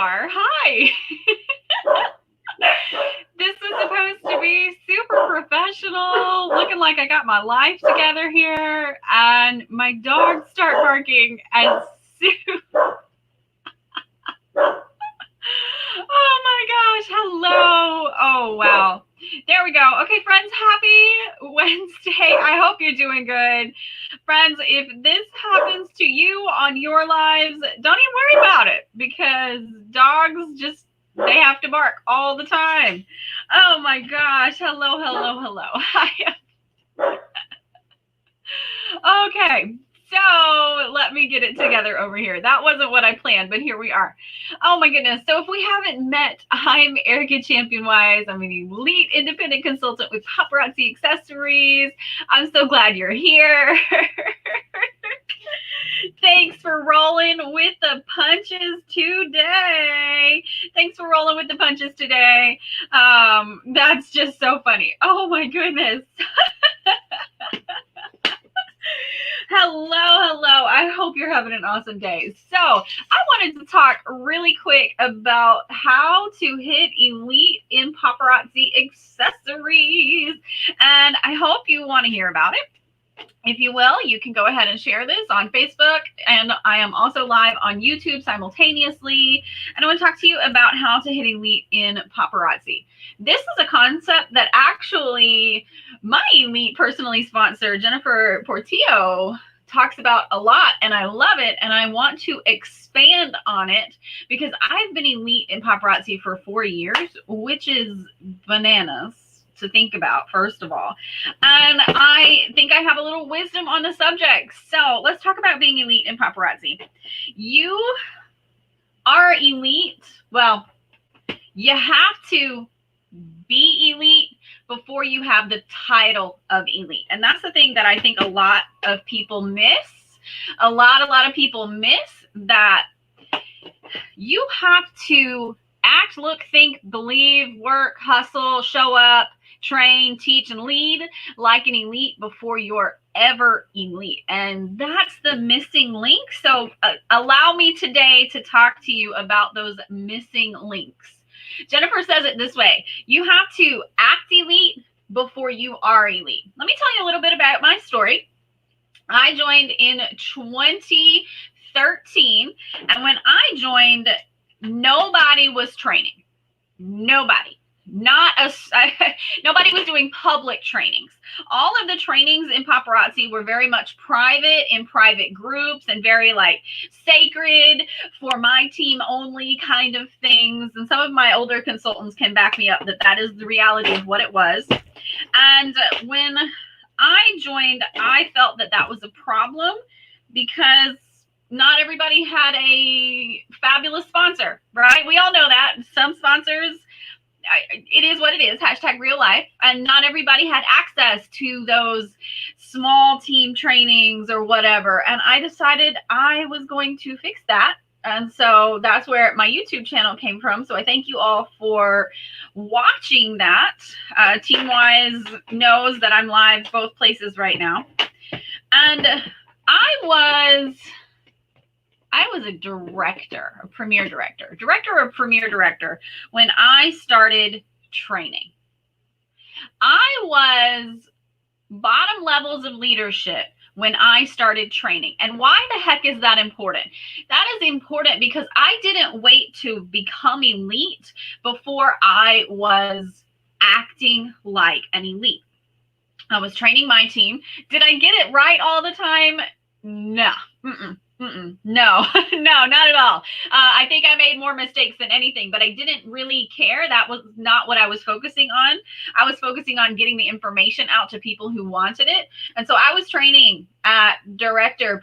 are. Hi. This is supposed to be super professional, looking like I got my life together here, and my dogs start barking as soon. Oh my gosh, hello. Oh, wow. There we go. Okay, friends, happy Wednesday. I hope you're doing good. Friends, if this happens to you on your lives, don't even worry about it, because dogs just, they have to bark all the time. Oh my gosh. Hello, hello, hello. Okay. So let me get it together over here. That wasn't what I planned, but here we are. Oh my goodness. So if we haven't met, I'm Erica Champion Wise. I'm an elite independent consultant with Paparazzi Accessories. I'm so glad you're here. Thanks for rolling with the punches today. Thanks for rolling with the punches today. That's just so funny. Oh my goodness. Hello. I hope you're having an awesome day. So I wanted to talk really quick about how to hit elite in paparazzi accessories. And I hope you want to hear about it. If you will, you can go ahead and share this on Facebook. And I am also live on YouTube simultaneously. And I want to talk to you about how to hit elite in paparazzi. This is a concept that actually my elite personally sponsor, Jennifer Portillo, talks about a lot, and I love it, and I want to expand on it because I've been elite in paparazzi for 4 years, which is bananas to think about, first of all. And I think I have a little wisdom on the subject. So let's talk about being elite in paparazzi. You are elite. Well, you have to be elite before you have the title of elite. And that's the thing that I think a lot of people miss. A lot of people miss that you have to act, look, think, believe, work, hustle, show up, train, teach, and lead like an elite before you're ever elite. And that's the missing link. So allow me today to talk to you about those missing links. Jennifer says it this way: you have to act elite before you are elite. Let me tell you a little bit about my story. I joined in 2013, and when I joined, nobody was training. Nobody. Nobody was doing public trainings. All of the trainings in paparazzi were very much private, in private groups, and very like sacred, for my team only kind of things. And some of my older consultants can back me up that that is the reality of what it was. And when I joined, I felt that that was a problem because not everybody had a fabulous sponsor, right? We all know that. Some sponsors, it is what it is, hashtag real life. And not everybody had access to those small team trainings or whatever. And I decided I was going to fix that. And so that's where my YouTube channel came from. So I thank you all for watching that. Team Wise knows that I'm live both places right now. And I was a director, a premier director or premier director when I started training. I was bottom levels of leadership when I started training. And why the heck is that important? That is important because I didn't wait to become elite before I was acting like an elite. I was training my team. Did I get it right all the time? No. No, not at all. I think I made more mistakes than anything, but I didn't really care. That was not what I was focusing on. I was focusing on getting the information out to people who wanted it. And so I was training at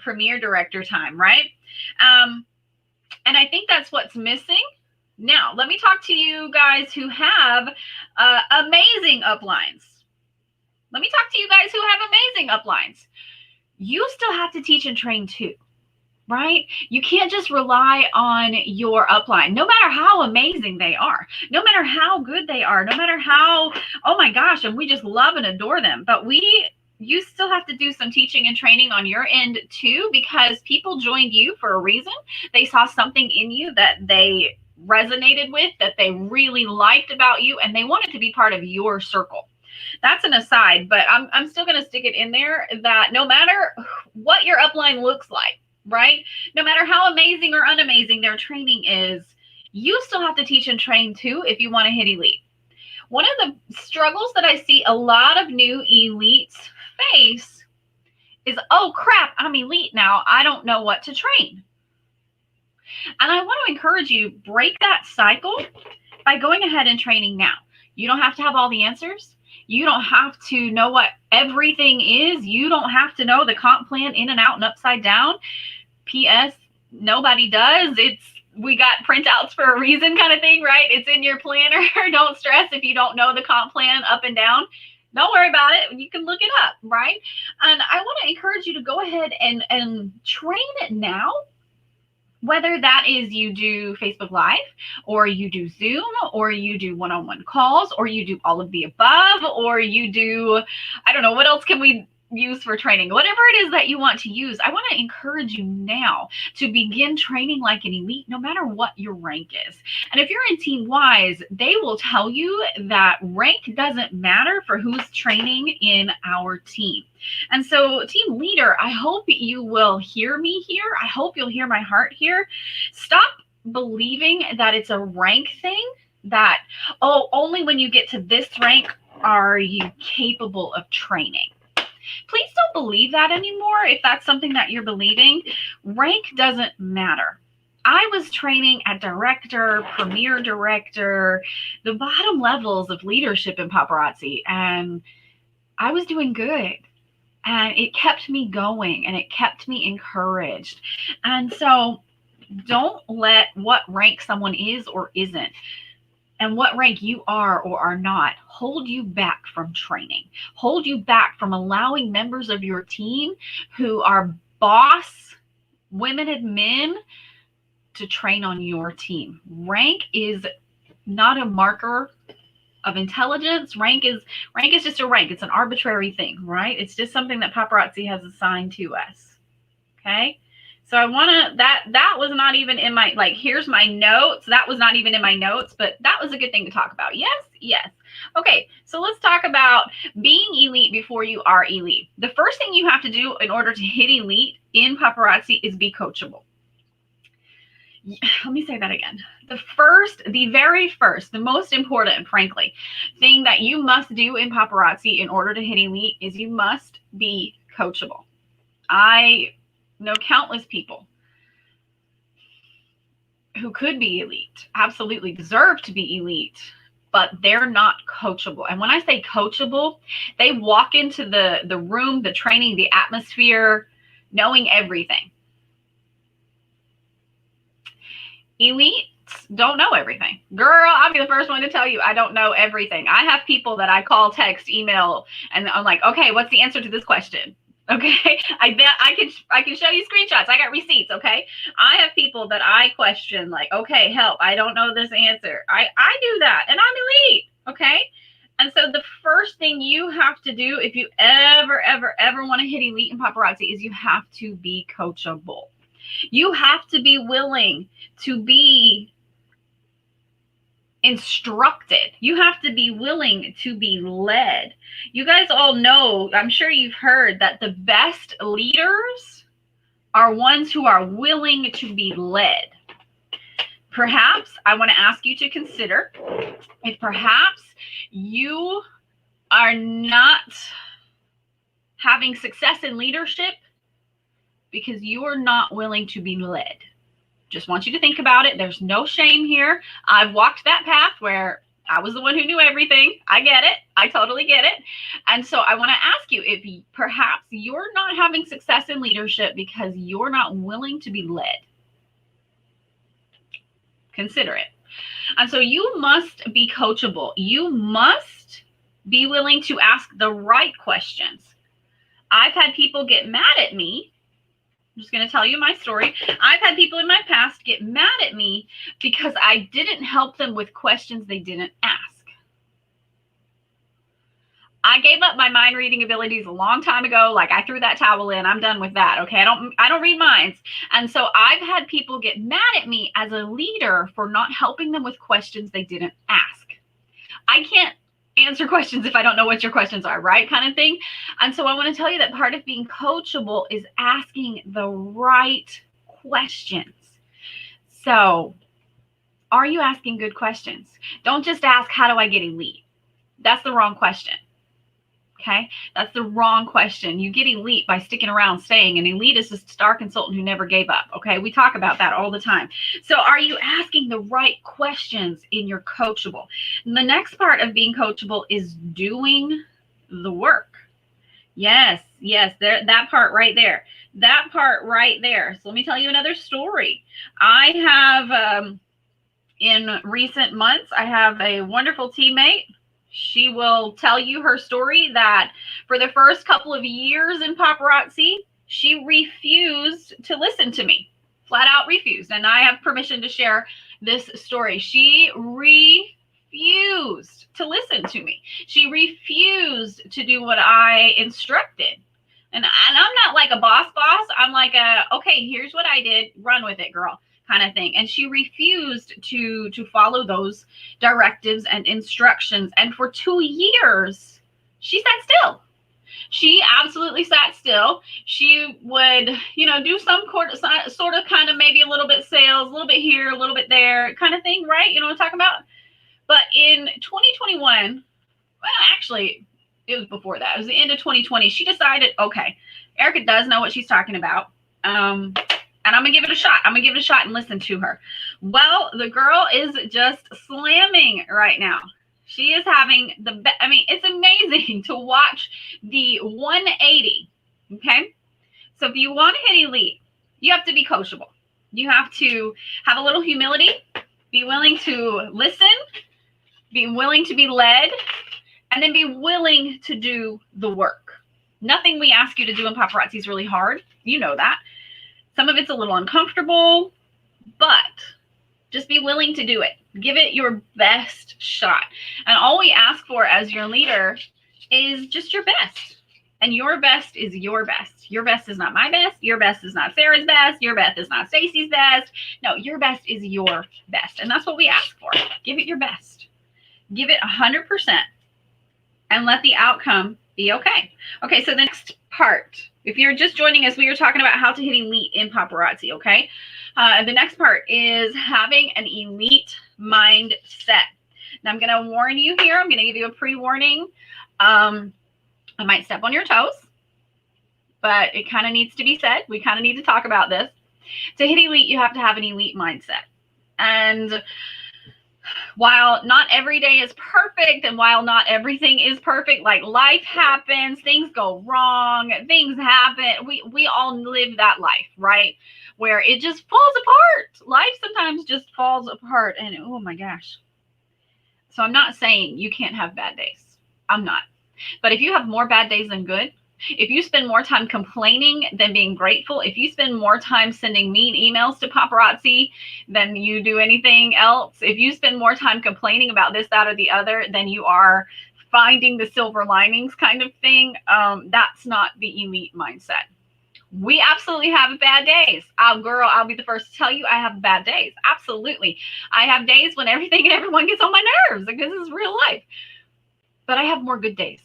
premier director time, right? And I think that's what's missing. Now, let me talk to you guys who have amazing uplines. Let me talk to you guys who have amazing uplines. You still have to teach and train too. Right? You can't just rely on your upline, no matter how amazing they are, no matter how good they are, no matter how, oh my gosh, and we just love and adore them. But you still have to do some teaching and training on your end too, because people joined you for a reason. They saw something in you that they resonated with, that they really liked about you, and they wanted to be part of your circle. That's an aside, but I'm still going to stick it in there that no matter what your upline looks like, right? No matter how amazing or unamazing their training is, you still have to teach and train too if you want to hit elite. One of the struggles that I see a lot of new elites face is, oh crap, I'm elite now. I don't know what to train. And I want to encourage you, break that cycle by going ahead and training now. You don't have to have all the answers. You don't have to know what everything is. You don't have to know the comp plan in and out and upside down. P.S. Nobody does. We got printouts for a reason kind of thing, right? It's in your planner. Don't stress if you don't know the comp plan up and down. Don't worry about it. You can look it up, right? And I want to encourage you to go ahead and train it now. Whether that is you do Facebook Live, or you do Zoom, or you do one-on-one calls, or you do all of the above, or you do, I don't know, what else can we use for training? Whatever it is that you want to use, I want to encourage you now to begin training like an elite, no matter what your rank is. And if you're in Team Wise, they will tell you that rank doesn't matter for who's training in our team. And so, team leader, I hope you will hear me here. I hope you'll hear my heart here. Stop believing that it's a rank thing, that, oh, only when you get to this rank are you capable of training. Please don't believe that anymore. If that's something that you're believing, rank doesn't matter. I was training at director, premier director, the bottom levels of leadership in Paparazzi, and I was doing good. And it kept me going, and it kept me encouraged. And so don't let what rank someone is or isn't, and what rank you are or are not, hold you back from training, hold you back from allowing members of your team who are boss women and men to train on your team. Rank is not a marker of intelligence. Rank is just a rank. It's an arbitrary thing, right? It's just something that Paparazzi has assigned to us. Okay. So I want to, that was not even in my, like, here's my notes. That was not even in my notes, but that was a good thing to talk about. Yes. Yes. Okay. So let's talk about being elite before you are elite. The first thing you have to do in order to hit elite in Paparazzi is be coachable. Let me say that again. The very first, the most important, frankly, thing that you must do in Paparazzi in order to hit elite is you must be coachable. I know countless people who could be elite, absolutely deserve to be elite, but they're not coachable. And when I say coachable, they walk into the room, the training, the atmosphere, knowing everything. Elites don't know everything. Girl, I'll be the first one to tell you I don't know everything. I have people that I call, text, email, and I'm like, okay, what's the answer to this question? Okay, I can show you screenshots. I got receipts. Okay, I have people that I question, like, okay, help, I don't know this answer. I do that, and I'm elite. Okay, and so the first thing you have to do if you ever want to hit elite in Paparazzi is you have to be coachable. You have to be willing to be instructed. You have to be willing to be led. You guys all know, I'm sure you've heard, that the best leaders are ones who are willing to be led. Perhaps I want to ask you to consider if perhaps you are not having success in leadership because you are not willing to be led. Just want you to think about it. There's no shame here. I've walked that path where I was the one who knew everything. I get it. I totally get it. And so I want to ask you if perhaps you're not having success in leadership because you're not willing to be led. Consider it. And so you must be coachable. You must be willing to ask the right questions. I've had people get mad at me. I'm just going to tell you my story. I've had people in my past get mad at me because I didn't help them with questions they didn't ask. I gave up my mind reading abilities a long time ago. Like, I threw that towel in. I'm done with that. Okay. I don't read minds. And so I've had people get mad at me as a leader for not helping them with questions they didn't ask. I can't answer questions if I don't know what your questions are, right? Kind of thing. And so I want to tell you that part of being coachable is asking the right questions. So, are you asking good questions? Don't just ask, how do I get elite? That's the wrong question. Okay, that's the wrong question. You get elite by sticking around, staying. An elite is a star consultant who never gave up. Okay, we talk about that all the time. So are you asking the right questions in your coachable? And the next part of being coachable is doing the work. Yes, that part right there. That part right there. So let me tell you another story. I have, in recent months, I have a wonderful teammate. She will tell you her story that for the first couple of years in Paparazzi, she refused to listen to me, flat out refused. And I have permission to share this story. She refused to listen to me. She refused to do what I instructed. And I'm not like a boss. I'm like okay, here's what I did. Run with it, girl, kind of thing. And she refused to follow those directives and instructions. And for 2 years, she sat still. She absolutely sat still. She would, do some sort of kind of maybe a little bit sales, a little bit here, a little bit there kind of thing, right? You know what I'm talking about? But in 2021, well, actually, it was before that. It was the end of 2020. She decided, okay, Erica does know what she's talking about. And I'm going to give it a shot. I'm going to give it a shot and listen to her. Well, the girl is just slamming right now. She is having it's amazing to watch the 180. Okay. So if you want to hit elite, you have to be coachable. You have to have a little humility, be willing to listen, be willing to be led, and then be willing to do the work. Nothing we ask you to do in Paparazzi is really hard. You know that. Some of it's a little uncomfortable, but just be willing to do it. Give it your best shot. And all we ask for as your leader is just your best. And your best is your best. Your best is not my best. Your best is not Sarah's best. Your best is not Stacy's best. No, your best is your best. And that's what we ask for. Give it your best. Give it 100% and let the outcome be okay. Okay, so the next part, if you're just joining us, we were talking about how to hit elite in Paparazzi, okay? The next part is having an elite mindset. Now, I'm going to warn you here. I'm going to give you a pre-warning. I might step on your toes, but it kind of needs to be said. We kind of need to talk about this. To hit elite, you have to have an elite mindset. And while not every day is perfect, and while not everything is perfect, like life happens, things go wrong, things happen. We all live that life, right? Where it just falls apart. Life sometimes just falls apart. And oh my gosh. So I'm not saying you can't have bad days. I'm not. But if you have more bad days than good, if you spend more time complaining than being grateful, if you spend more time sending mean emails to Paparazzi than you do anything else, if you spend more time complaining about this, that, or the other than you are finding the silver linings kind of thing, that's not the elite mindset. We absolutely have bad days. Girl, I'll be the first to tell you I have bad days. Absolutely. I have days when everything and everyone gets on my nerves because this is real life. But I have more good days.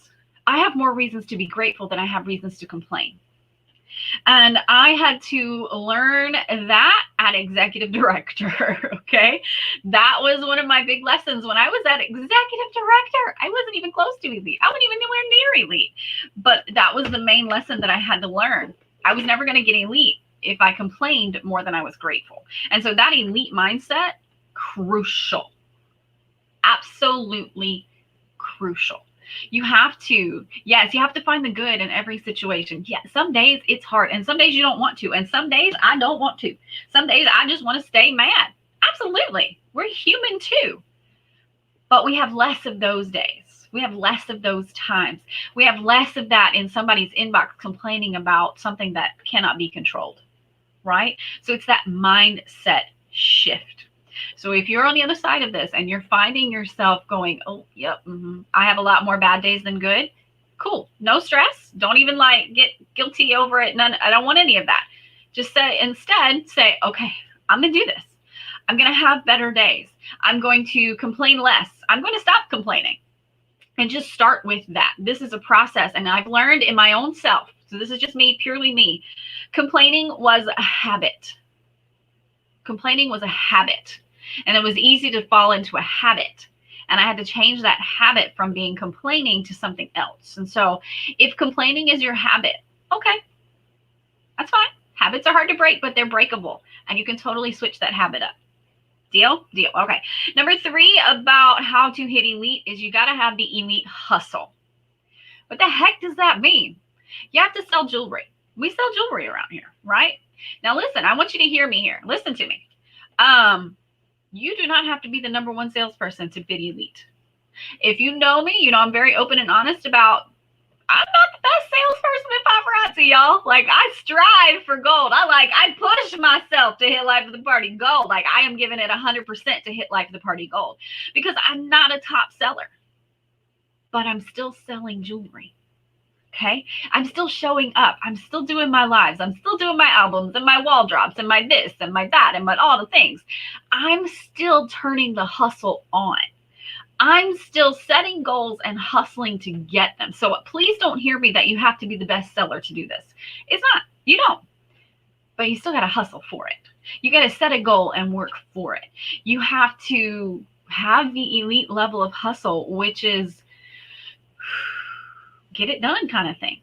I have more reasons to be grateful than I have reasons to complain. And I had to learn that at executive director, okay? That was one of my big lessons. When I was at executive director, I wasn't even close to elite. I wasn't even anywhere near elite. But that was the main lesson that I had to learn. I was never going to get elite if I complained more than I was grateful. And so that elite mindset, crucial. Absolutely crucial. You have to find the good in every situation. Yeah, some days it's hard, and some days you don't want to, and some days I don't want to. Some days I just want to stay mad. Absolutely. We're human too. But we have less of those days. We have less of those times. We have less of that in somebody's inbox complaining about something that cannot be controlled, right? So it's that mindset shift. So if you're on the other side of this and you're finding yourself going, oh, yep, I have a lot more bad days than good, Cool. No stress. Don't even like get guilty over it. None. I don't want any of that. Just instead say, okay, I'm going to do this. I'm going to have better days. I'm going to complain less. I'm going to stop complaining. And just start with that. This is a process. And I've learned in my own self. So this is just me, purely me. Complaining was a habit. Complaining was a habit. And it was easy to fall into a habit. And I had to change that habit from being complaining to something else. And so if complaining is your habit, okay, that's fine. Habits are hard to break, but they're breakable. And you can totally switch that habit up. Deal? Deal. Okay. Number 3 about how to hit elite is you got to have the elite hustle. What the heck does that mean? You have to sell jewelry. We sell jewelry around here, right? Now listen, I want you to hear me here. Listen to me. You do not have to be the number 1 salesperson to bid elite. If you know me, you know I'm very open and honest about I'm not the best salesperson in paparazzi, y'all. Like, I strive for gold. I push myself to hit life of the party gold. Like, I am giving it 100% to hit life of the party gold because I'm not a top seller, but I'm still selling jewelry. Okay. I'm still showing up. I'm still doing my lives. I'm still doing my albums and my wall drops and my this and my that and my all the things. I'm still turning the hustle on. I'm still setting goals and hustling to get them. So please don't hear me that you have to be the best seller to do this. It's not. You don't. But you still got to hustle for it. You got to set a goal and work for it. You have to have the elite level of hustle, which is get it done kind of thing.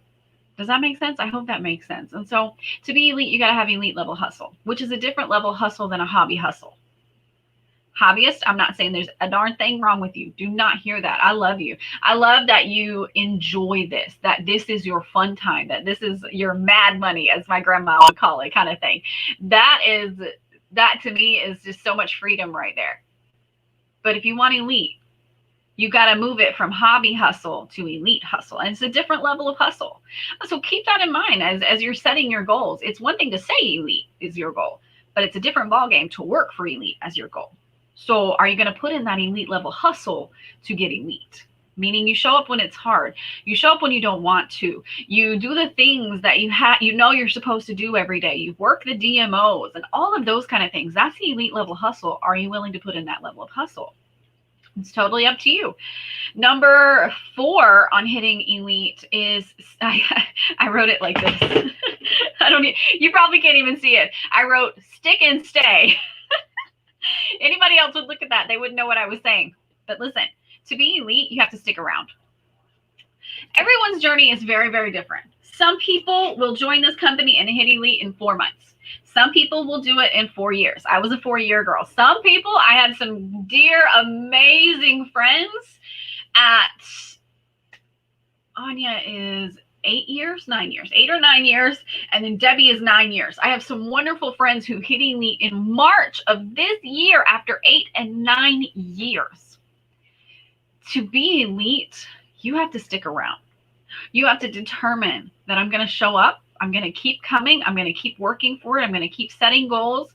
Does that make sense? I hope that makes sense. And so to be elite, you got to have elite level hustle, which is a different level hustle than a hobby hustle. Hobbyist, I'm not saying there's a darn thing wrong with you. Do not hear that. I love you. I love that you enjoy this, that this is your fun time, that this is your mad money, as my grandma would call it, kind of thing. That to me is just so much freedom right there. But if you want elite, you got to move it from hobby hustle to elite hustle. And it's a different level of hustle. So keep that in mind as you're setting your goals. It's one thing to say elite is your goal, but it's a different ballgame to work for elite as your goal. So are you going to put in that elite level hustle to get elite? Meaning you show up when it's hard. You show up when you don't want to. You do the things that you know you're supposed to do every day. You work the DMOs and all of those kind of things. That's the elite level hustle. Are you willing to put in that level of hustle? It's totally up to you. Number 4 on hitting elite is, I wrote it like this. You probably can't even see it. I wrote stick and stay. Anybody else would look at that. They wouldn't know what I was saying. But listen, to be elite, you have to stick around. Everyone's journey is very, very different. Some people will join this company and hit elite in 4 months. Some people will do it in 4 years. I was a 4-year girl. Some people, I had some dear, amazing friends at, Anya is 8 years, 9 years, 8 or 9 years. And then Debbie is 9 years. I have some wonderful friends who hit elite in March of this year after 8 and 9 years. To be elite, you have to stick around. You have to determine that I'm going to show up. I'm going to keep coming. I'm going to keep working for it. I'm going to keep setting goals.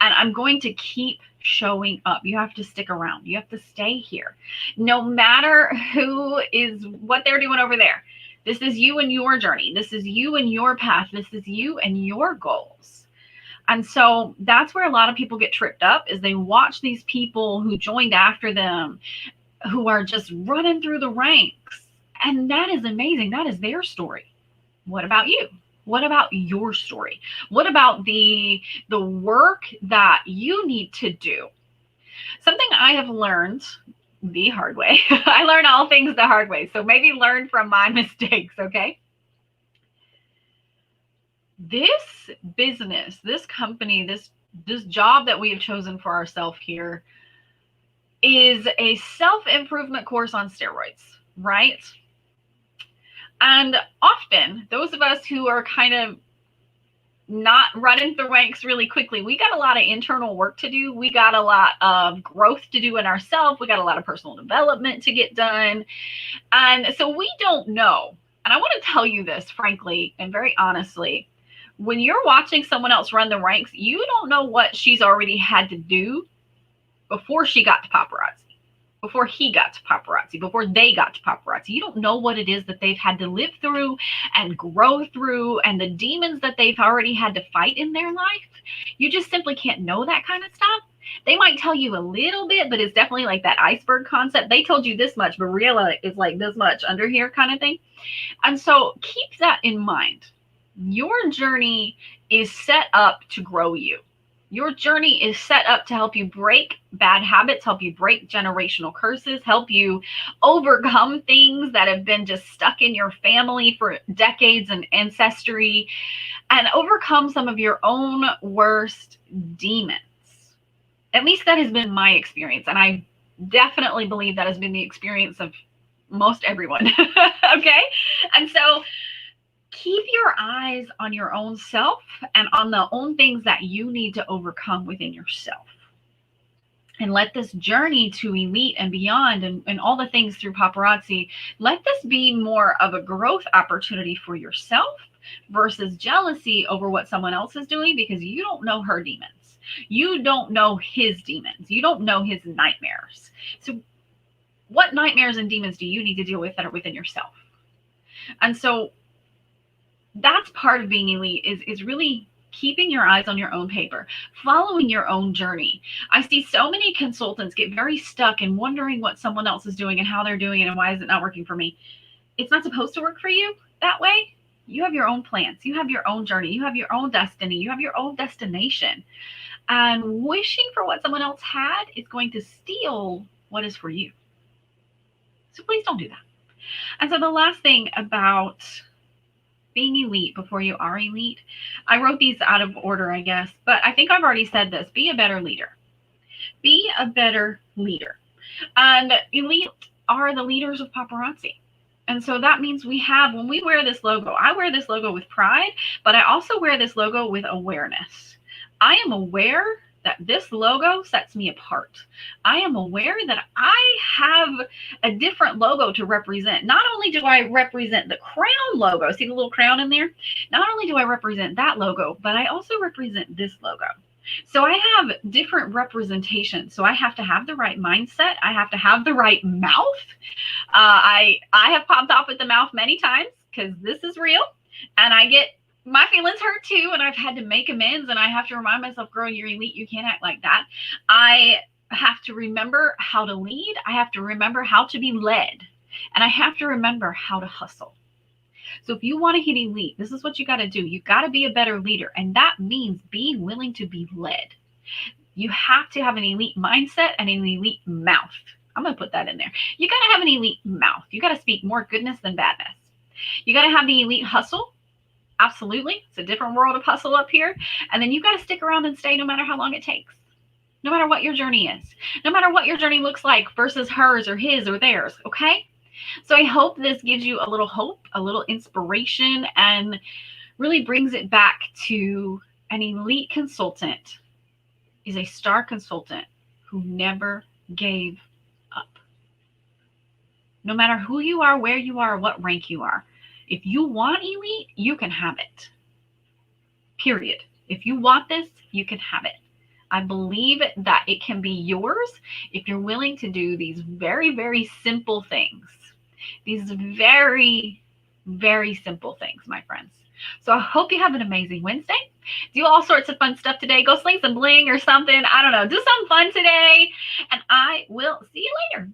And I'm going to keep showing up. You have to stick around. You have to stay here. No matter what they're doing over there. This is you and your journey. This is you and your path. This is you and your goals. And so that's where a lot of people get tripped up is they watch these people who joined after them who are just running through the ranks. And that is amazing. That is their story. What about you? What about your story? What about the work that you need to do? Something I have learned the hard way. I learn all things the hard way. So maybe learn from my mistakes, okay? This business, this company, this job that we have chosen for ourselves here is a self-improvement course on steroids, right? And often those of us who are kind of not running the ranks really quickly, we got a lot of internal work to do. We got a lot of growth to do in ourselves. We got a lot of personal development to get done. And so we don't know. And I want to tell you this, frankly, and very honestly, when you're watching someone else run the ranks, you don't know what she's already had to do before she got to paparazzi. before he got to paparazzi, before they got to paparazzi. You don't know what it is that they've had to live through and grow through, and the demons that they've already had to fight in their life. You just simply can't know that kind of stuff. They might tell you a little bit, but it's definitely like that iceberg concept. They told you this much, but real is like this much under here kind of thing. And so keep that in mind. Your journey is set up to grow you. Your journey is set up to help you break bad habits, help you break generational curses, help you overcome things that have been just stuck in your family for decades and ancestry, and overcome some of your own worst demons. At least that has been my experience, and I definitely believe that has been the experience of most everyone. Okay? And so keep your eyes on your own self and on the own things that you need to overcome within yourself. And let this journey to elite and beyond and all the things through paparazzi, let this be more of a growth opportunity for yourself versus jealousy over what someone else is doing, because you don't know her demons. You don't know his demons. You don't know his nightmares. So what nightmares and demons do you need to deal with that are within yourself? And so that's part of being elite, is really keeping your eyes on your own paper, following your own journey. I see so many consultants get very stuck in wondering what someone else is doing and how they're doing it and why is it not working for me. It's not supposed to work for you that way. You have your own plans. You have your own journey. You have your own destiny. You have your own destination. And wishing for what someone else had is going to steal what is for you. So please don't do that. And so the last thing about being elite before you are elite, I wrote these out of order, I guess, but I think I've already said this. Be a better leader. Be a better leader. And elite are the leaders of paparazzi. And so that means when we wear this logo, I wear this logo with pride, but I also wear this logo with awareness. I am aware that this logo sets me apart. I am aware that I have a different logo to represent. Not only do I represent the crown logo, see the little crown in there? Not only do I represent that logo, but I also represent this logo. So I have different representations. So I have to have the right mindset. I have to have the right mouth. I have popped off with the mouth many times because this is real, and I get my feelings hurt too, and I've had to make amends, and I have to remind myself, girl, you're elite. You can't act like that. I have to remember how to lead. I have to remember how to be led, and I have to remember how to hustle. So if you want to hit elite, this is what you got to do. You got to be a better leader, and that means being willing to be led. You have to have an elite mindset and an elite mouth. I'm going to put that in there. You got to have an elite mouth. You got to speak more goodness than badness. You got to have the elite hustle. Absolutely. It's a different world of hustle up here. And then you got to stick around and stay no matter how long it takes. No matter what your journey is. No matter what your journey looks like versus hers or his or theirs. Okay? So I hope this gives you a little hope, a little inspiration, and really brings it back to an elite consultant is a star consultant who never gave up. No matter who you are, where you are, or what rank you are. If you want elite, you can have it. Period. If you want this, you can have it. I believe that it can be yours if you're willing to do these very, very simple things. These very, very simple things, my friends. So I hope you have an amazing Wednesday. Do all sorts of fun stuff today. Go sling some bling or something. I don't know. Do something fun today. And I will see you later.